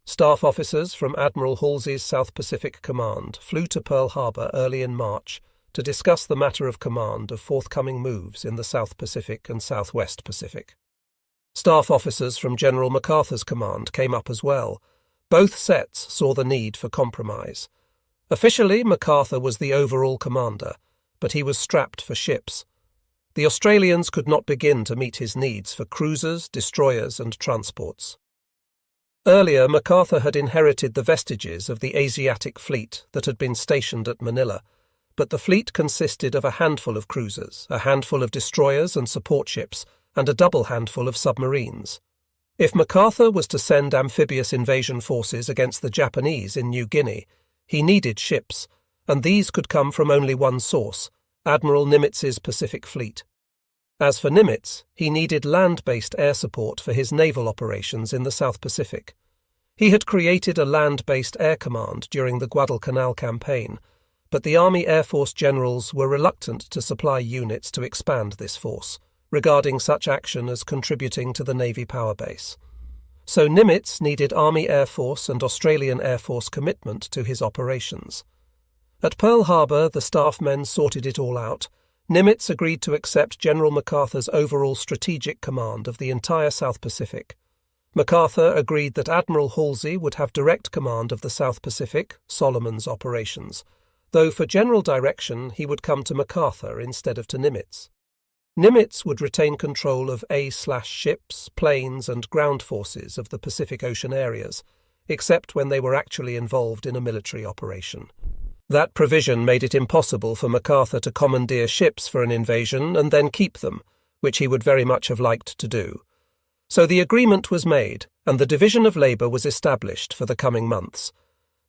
Staff officers from Admiral Halsey's South Pacific Command flew to Pearl Harbor early in March to discuss the matter of command of forthcoming moves in the South Pacific and Southwest Pacific. Staff officers from General MacArthur's command came up as well. Both sets saw the need for compromise. Officially, MacArthur was the overall commander, but he was strapped for ships. The Australians could not begin to meet his needs for cruisers, destroyers, and transports. Earlier, MacArthur had inherited the vestiges of the Asiatic fleet that had been stationed at Manila, but the fleet consisted of a handful of cruisers, a handful of destroyers and support ships, and a double handful of submarines. If MacArthur was to send amphibious invasion forces against the Japanese in New Guinea, he needed ships, and these could come from only one source, Admiral Nimitz's Pacific Fleet. As for Nimitz, he needed land-based air support for his naval operations in the South Pacific. He had created a land-based air command during the Guadalcanal campaign, but the Army Air Force generals were reluctant to supply units to expand this force, regarding such action as contributing to the Navy power base. So Nimitz needed Army Air Force and Australian Air Force commitment to his operations. At Pearl Harbor, the staff men sorted it all out. Nimitz agreed to accept General MacArthur's overall strategic command of the entire South Pacific. MacArthur agreed that Admiral Halsey would have direct command of the South Pacific, Solomon's operations, though for general direction he would come to MacArthur instead of to Nimitz. Nimitz would retain control of A/ships, planes and ground forces of the Pacific Ocean areas, except when they were actually involved in a military operation. That provision made it impossible for MacArthur to commandeer ships for an invasion and then keep them, which he would very much have liked to do. So the agreement was made, and the division of labour was established for the coming months.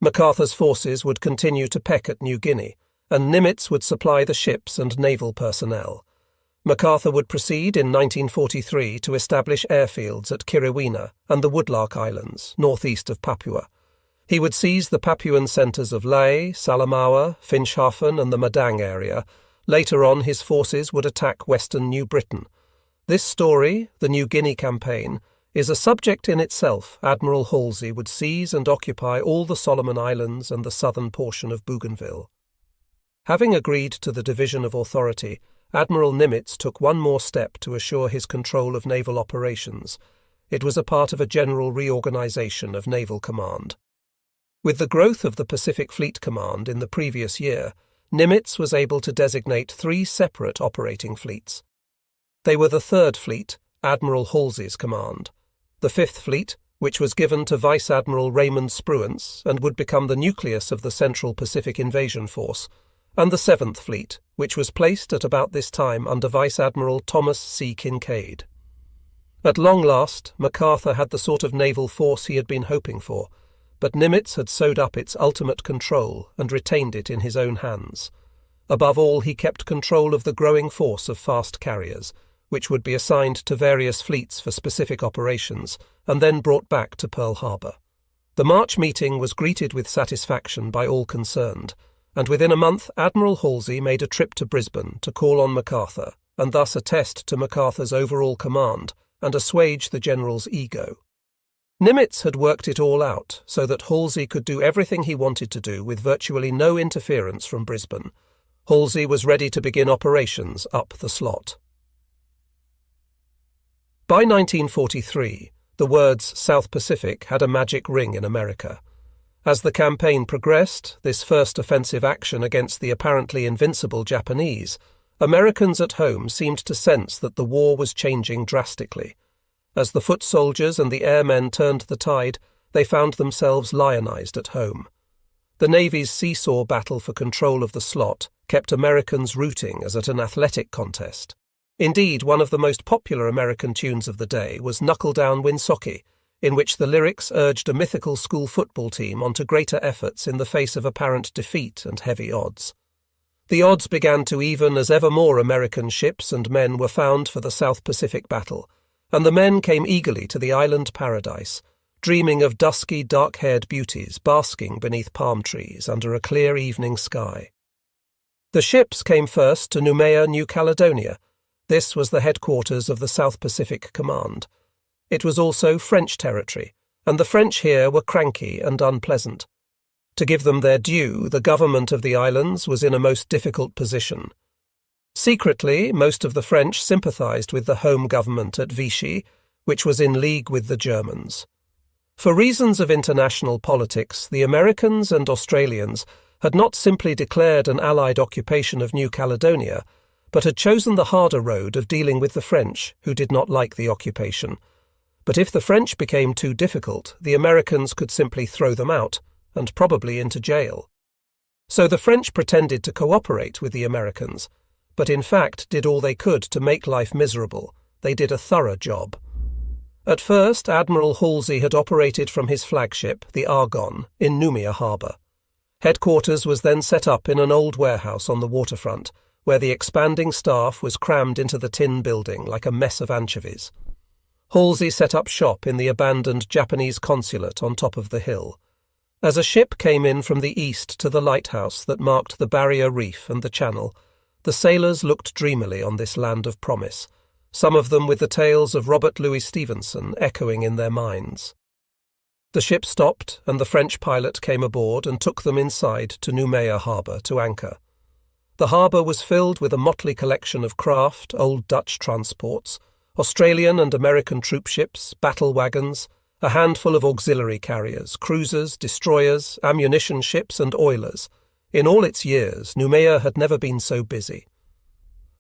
MacArthur's forces would continue to peck at New Guinea, and Nimitz would supply the ships and naval personnel. MacArthur would proceed in 1943 to establish airfields at Kiriwina and the Woodlark Islands, northeast of Papua. He would seize the Papuan centres of Lae, Salamaua, Finschhafen and the Madang area. Later on, his forces would attack western New Britain. This story, the New Guinea campaign, is a subject in itself. Admiral Halsey would seize and occupy all the Solomon Islands and the southern portion of Bougainville. Having agreed to the division of authority, Admiral Nimitz took one more step to assure his control of naval operations. It was a part of a general reorganization of naval command. With the growth of the Pacific Fleet Command in the previous year, Nimitz was able to designate 3 separate operating fleets. They were the 3rd Fleet, Admiral Halsey's command, the 5th Fleet, which was given to Vice Admiral Raymond Spruance and would become the nucleus of the Central Pacific Invasion Force, and the 7th Fleet, which was placed at about this time under Vice Admiral Thomas C. Kincaid. At long last, MacArthur had the sort of naval force he had been hoping for, but Nimitz had sewed up its ultimate control and retained it in his own hands. Above all, he kept control of the growing force of fast carriers, which would be assigned to various fleets for specific operations, and then brought back to Pearl Harbor. The March meeting was greeted with satisfaction by all concerned, and within a month Admiral Halsey made a trip to Brisbane to call on MacArthur, and thus attest to MacArthur's overall command and assuage the general's ego. Nimitz had worked it all out so that Halsey could do everything he wanted to do with virtually no interference from Brisbane. Halsey was ready to begin operations up the slot. By 1943, the words South Pacific had a magic ring in America. As the campaign progressed, this first offensive action against the apparently invincible Japanese, Americans at home seemed to sense that the war was changing drastically. As the foot soldiers and the airmen turned the tide, they found themselves lionized at home. The Navy's seesaw battle for control of the slot kept Americans rooting as at an athletic contest. Indeed, one of the most popular American tunes of the day was Knuckle Down Winsocky, in which the lyrics urged a mythical school football team onto greater efforts in the face of apparent defeat and heavy odds. The odds began to even as ever more American ships and men were found for the South Pacific battle, and the men came eagerly to the island paradise, dreaming of dusky, dark-haired beauties basking beneath palm trees under a clear evening sky. The ships came first to Noumea, New Caledonia. This was the headquarters of the South Pacific Command. It was also French territory, and the French here were cranky and unpleasant. To give them their due, the government of the islands was in a most difficult position. Secretly, most of the French sympathized with the home government at Vichy, which was in league with the Germans. For reasons of international politics, the Americans and Australians had not simply declared an Allied occupation of New Caledonia, but had chosen the harder road of dealing with the French, who did not like the occupation. But if the French became too difficult, the Americans could simply throw them out, and probably into jail. So the French pretended to cooperate with the Americans, but in fact did all they could to make life miserable. They did a thorough job. At first, Admiral Halsey had operated from his flagship, the Argonne, in Noumea Harbour. Headquarters was then set up in an old warehouse on the waterfront, where the expanding staff was crammed into the tin building like a mess of anchovies. Halsey set up shop in the abandoned Japanese consulate on top of the hill. As a ship came in from the east to the lighthouse that marked the barrier reef and the channel, the sailors looked dreamily on this land of promise. some of them with the tales of Robert Louis Stevenson echoing in their minds. The ship stopped, and the French pilot came aboard and took them inside to Noumea harbour to anchor. The harbour was filled with a motley collection of craft, old Dutch transports, Australian and American troop ships, battle wagons, a handful of auxiliary carriers, cruisers, destroyers, ammunition ships and oilers. In all its years, Noumea had never been so busy.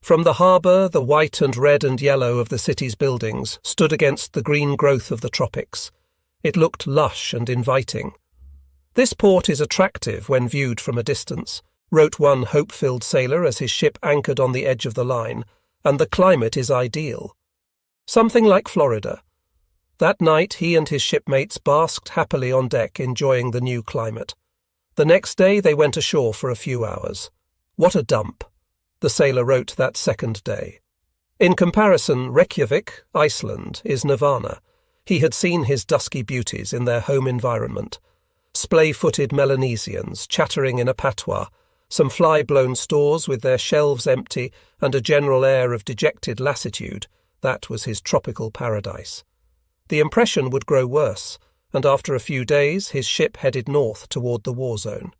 From the harbour, the white and red and yellow of the city's buildings stood against the green growth of the tropics. It looked lush and inviting. "This port is attractive when viewed from a distance," wrote one hope-filled sailor as his ship anchored on the edge of the line, "and the climate is ideal. Something like Florida." That night he and his shipmates basked happily on deck enjoying the new climate. The next day they went ashore for a few hours. "What a dump," the sailor wrote that second day. In comparison, Reykjavik, Iceland, is nirvana. He had seen his dusky beauties in their home environment. Splay-footed Melanesians chattering in a patois, some fly-blown stores with their shelves empty and a general air of dejected lassitude. That was his tropical paradise. The impression would grow worse, and after a few days his ship headed north toward the war zone.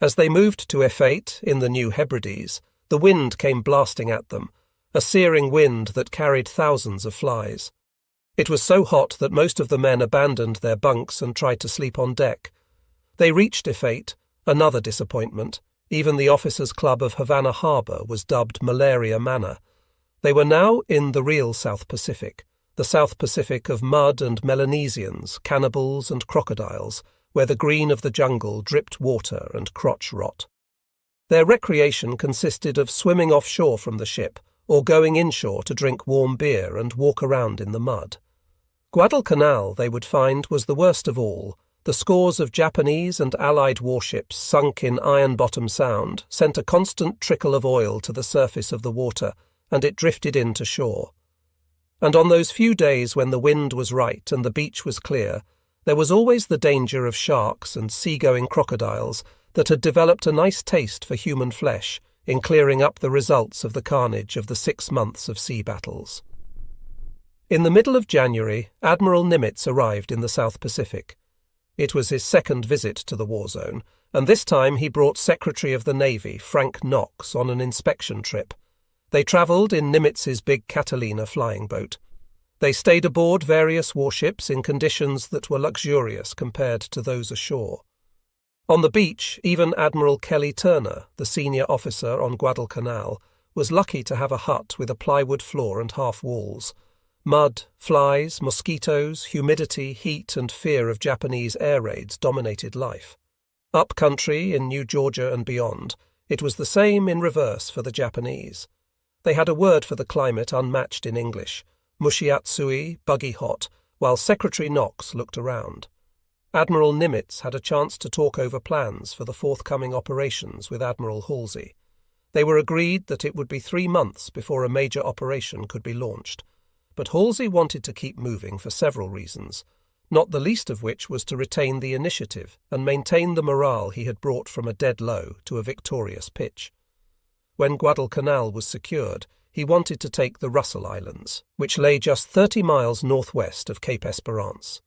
As they moved to Efate in the New Hebrides, the wind came blasting at them, a searing wind that carried thousands of flies. It was so hot that most of the men abandoned their bunks and tried to sleep on deck. They reached Efate, another disappointment. Even the officers' club of Havana Harbour was dubbed Malaria Manor. They were now in the real South Pacific, the South Pacific of mud and Melanesians, cannibals and crocodiles, where the green of the jungle dripped water and crotch rot. Their recreation consisted of swimming offshore from the ship or going inshore to drink warm beer and walk around in the mud. Guadalcanal, they would find, was the worst of all. The scores of Japanese and Allied warships sunk in Iron Bottom Sound sent a constant trickle of oil to the surface of the water, and it drifted in to shore. And on those few days when the wind was right and the beach was clear, there was always the danger of sharks and sea-going crocodiles that had developed a nice taste for human flesh in clearing up the results of the carnage of the 6 months of sea battles. In the middle of January, Admiral Nimitz arrived in the South Pacific. It was his second visit to the war zone, and this time he brought Secretary of the Navy, Frank Knox, on an inspection trip. They travelled in Nimitz's big Catalina flying boat. They stayed aboard various warships in conditions that were luxurious compared to those ashore. On the beach, even Admiral Kelly Turner, the senior officer on Guadalcanal, was lucky to have a hut with a plywood floor and half walls. Mud, flies, mosquitoes, humidity, heat and fear of Japanese air raids dominated life. Up country, in New Georgia and beyond, it was the same in reverse for the Japanese. They had a word for the climate unmatched in English, mushiatsui, buggy hot, while Secretary Knox looked around. Admiral Nimitz had a chance to talk over plans for the forthcoming operations with Admiral Halsey. They were agreed that it would be 3 months before a major operation could be launched. But Halsey wanted to keep moving for several reasons, not the least of which was to retain the initiative and maintain the morale he had brought from a dead low to a victorious pitch. When Guadalcanal was secured, he wanted to take the Russell Islands, which lay just 30 miles northwest of Cape Esperance.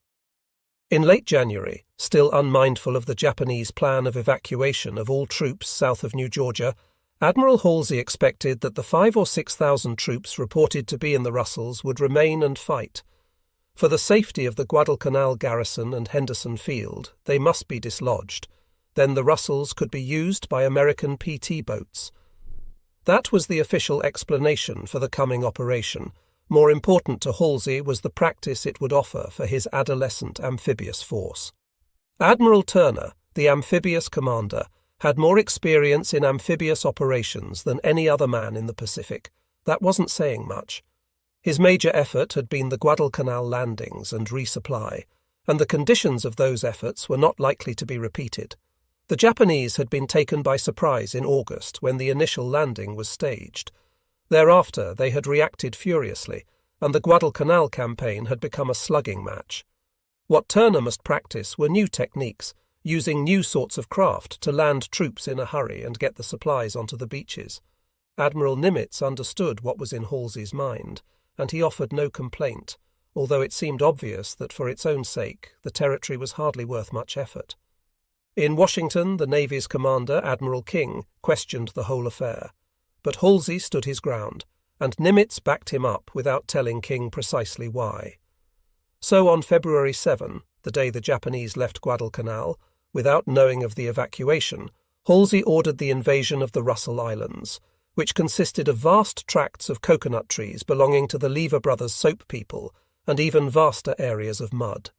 In late January, still unmindful of the Japanese plan of evacuation of all troops south of New Georgia, Admiral Halsey expected that the 5,000 or 6,000 troops reported to be in the Russells would remain and fight. For the safety of the Guadalcanal garrison and Henderson Field, they must be dislodged. Then the Russells could be used by American PT boats. That was the official explanation for the coming operation. More important to Halsey was the practice it would offer for his adolescent amphibious force. Admiral Turner, the amphibious commander, had more experience in amphibious operations than any other man in the Pacific. That wasn't saying much. His major effort had been the Guadalcanal landings and resupply, and the conditions of those efforts were not likely to be repeated. The Japanese had been taken by surprise in August when the initial landing was staged. Thereafter they had reacted furiously, and the Guadalcanal campaign had become a slugging match. What Turner must practice were new techniques, using new sorts of craft to land troops in a hurry and get the supplies onto the beaches. Admiral Nimitz understood what was in Halsey's mind, and he offered no complaint, although it seemed obvious that for its own sake the territory was hardly worth much effort. In Washington, the Navy's commander, Admiral King, questioned the whole affair, but Halsey stood his ground, and Nimitz backed him up without telling King precisely why. So on February 7, the day the Japanese left Guadalcanal, without knowing of the evacuation, Halsey ordered the invasion of the Russell Islands, which consisted of vast tracts of coconut trees belonging to the Lever Brothers soap people and even vaster areas of mud.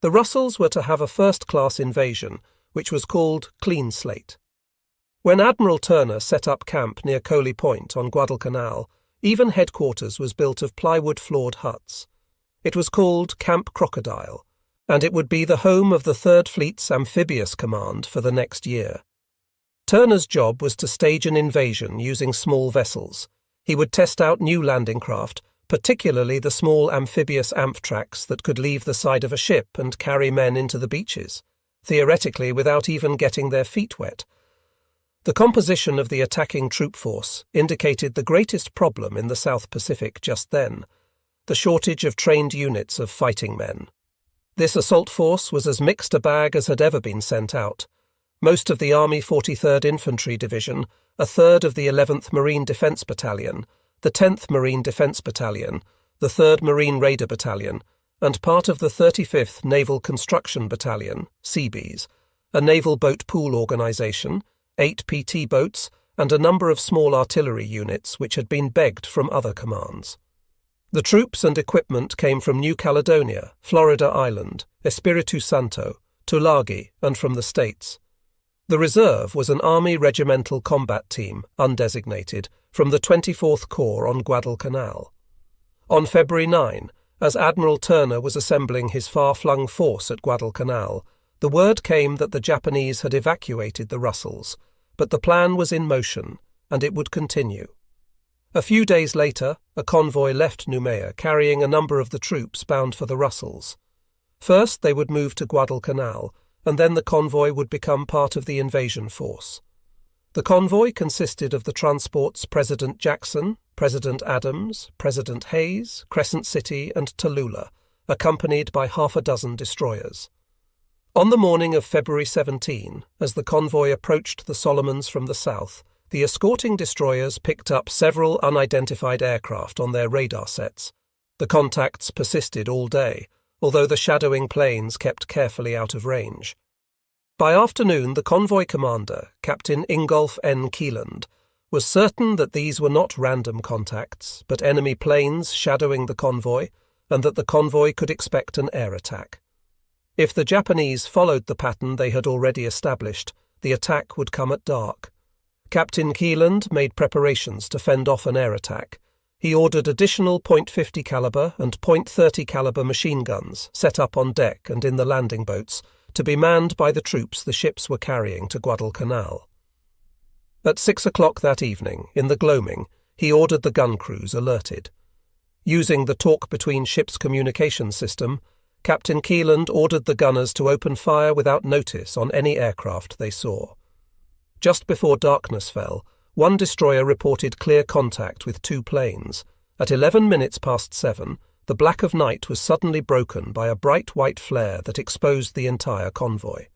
The Russells were to have a first-class invasion, which was called Clean Slate. When Admiral Turner set up camp near Coley Point on Guadalcanal, even headquarters was built of plywood-floored huts. It was called Camp Crocodile, and it would be the home of the Third Fleet's amphibious command for the next year. Turner's job was to stage an invasion using small vessels. He would test out new landing craft, particularly the small amphibious Amphtrax that could leave the side of a ship and carry men into the beaches, theoretically without even getting their feet wet. The composition of the attacking troop force indicated the greatest problem in the South Pacific just then, the shortage of trained units of fighting men. This assault force was as mixed a bag as had ever been sent out. Most of the Army 43rd Infantry Division, a third of the 11th Marine Defence Battalion, the 10th Marine Defence Battalion, the 3rd Marine Raider Battalion, and part of the 35th Naval Construction Battalion, Seabees, a naval boat pool organisation, 8 PT boats, and a number of small artillery units which had been begged from other commands. The troops and equipment came from New Caledonia, Florida Island, Espiritu Santo, Tulagi, and from the States. The reserve was an Army Regimental Combat Team, undesignated, from the 24th Corps on Guadalcanal. On February 9, as Admiral Turner was assembling his far-flung force at Guadalcanal, the word came that the Japanese had evacuated the Russells, but the plan was in motion, and it would continue. A few days later, a convoy left Noumea carrying a number of the troops bound for the Russells. First they would move to Guadalcanal, and then the convoy would become part of the invasion force. The convoy consisted of the transports President Jackson, President Adams, President Hayes, Crescent City, and Tallulah, accompanied by half a dozen destroyers. On the morning of February 17, as the convoy approached the Solomons from the south, the escorting destroyers picked up several unidentified aircraft on their radar sets. The contacts persisted all day, although the shadowing planes kept carefully out of range. By afternoon, the convoy commander, Captain Ingolf N. Keeland, was certain that these were not random contacts, but enemy planes shadowing the convoy, and that the convoy could expect an air attack. If the Japanese followed the pattern they had already established, the attack would come at dark. Captain Keeland made preparations to fend off an air attack. He ordered additional .50 caliber and .30 caliber machine guns set up on deck and in the landing boats to be manned by the troops the ships were carrying to Guadalcanal. At 6 o'clock that evening, in the gloaming, he ordered the gun crews alerted. Using the talk-between-ships communication system, Captain Keeland ordered the gunners to open fire without notice on any aircraft they saw. Just before darkness fell, one destroyer reported clear contact with 2 planes. At 11 minutes past 7, the black of night was suddenly broken by a bright white flare that exposed the entire convoy.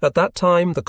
At that time, the